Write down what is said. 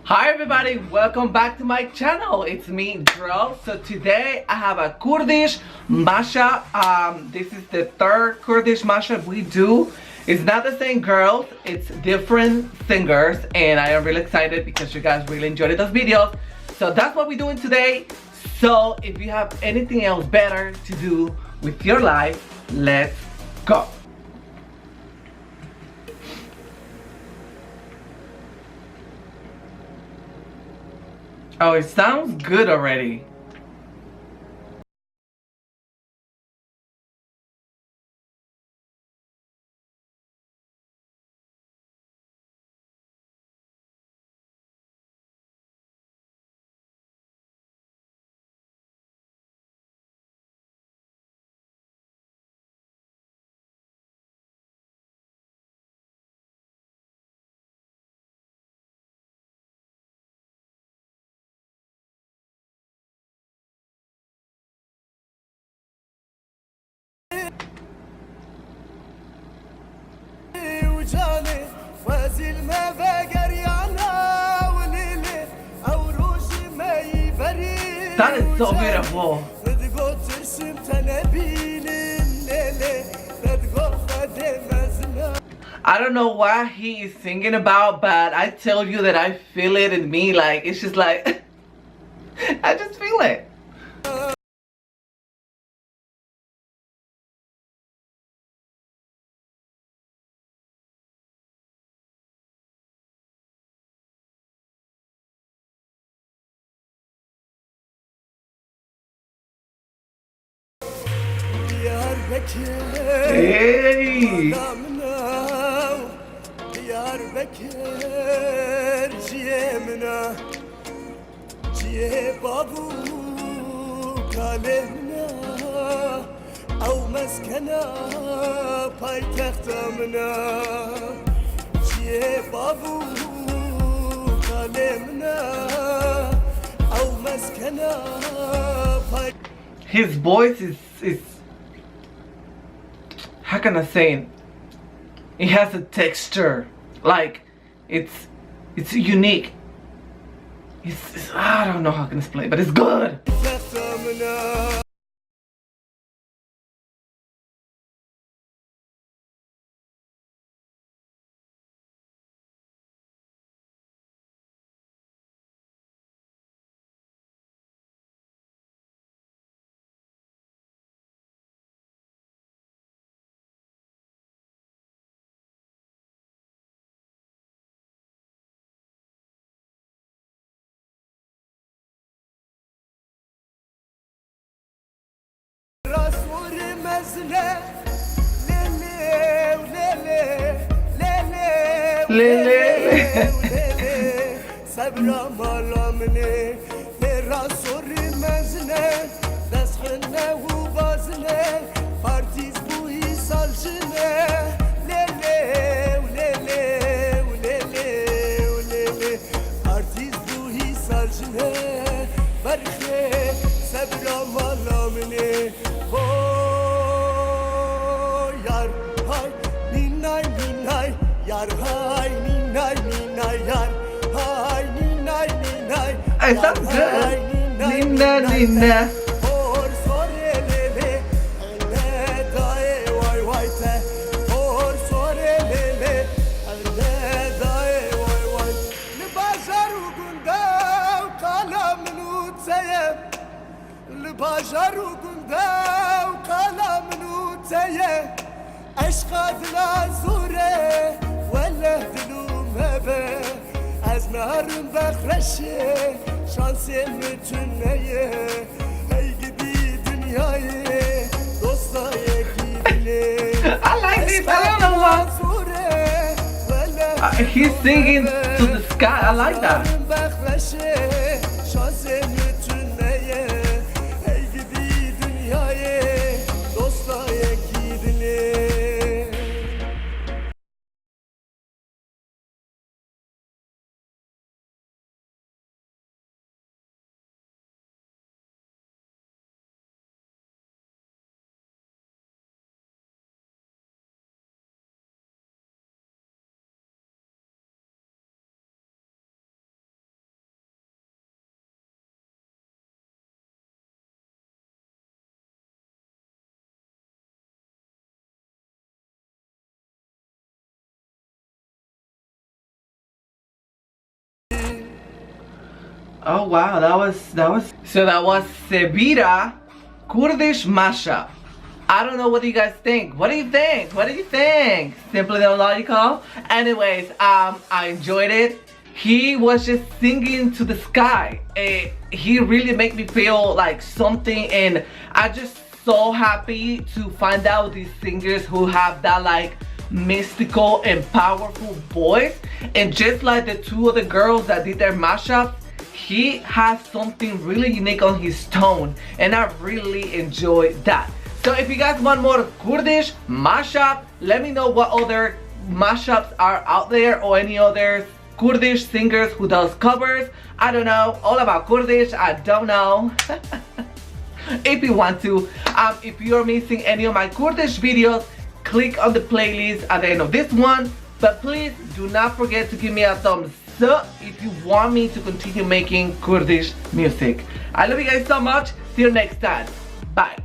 Hi everybody, welcome back to my channel. It's me, Drill. So today I have a Kurdish mashup. This is the third Kurdish mashup we do. It's not the same girls, it's different singers, and I am really excited because you guys really enjoyed those videos. So that's what we're doing today. So if you have anything else better to do with your life, let's go. Oh, it sounds good already. That is so beautiful. I don't know what he is singing about, but I tell you that I feel it in me. Like, it's just like, I just feel it. Hey! او مسكنا پایتخت منا چیه بابو کالمنا او مسكنا His voice is how can I say it? It has a texture, like it's unique. It's I don't know how I can explain, but it's good. صبرا مالا منه ترا سوری مزنه دست خنه و بازنه پارتیز بوی سالجنه لیلی و لیلی و لیلی و لیلی پارتیز بوی سالجنه برخه صبرا مالا منه yar hay ninay ninay yar hay ninay ninay yar hay ninay ninay It sounds good. Nina Nina. or sorelele elde dae vay vay te or sorelele elde dae vay vay li bazar ugunda qalam nutseye li bazar ugunda qalam nutseye عشقات لا زوره ولا دلومه به از نهرم بخرشه شانسم متنیه ای گدی dünyayı dosta yekidine I like this. I don't know why. He's singing to the sky. I like that. Oh wow, that was Sevira Kurdish Mashup. I don't know what do you guys think. What do you think? What do you think? Simply illogical. Anyways, I enjoyed it. He was just singing to the sky. He really made me feel like something, and I just so happy to find out these singers who have that like mystical and powerful voice. And just like the two other girls that did their mashup, he has something really unique on his tone, and I really enjoyed that. So if you guys want more Kurdish mashup, let me know what other mashups are out there, or any other Kurdish singers who does covers. I don't know all about Kurdish. I don't know. If you want to, if you're missing any of my Kurdish videos, click on the playlist at the end of this one. But please do not forget to give me a thumbs up if you want me to continue making Kurdish music. I love you guys so much. See you next time. Bye.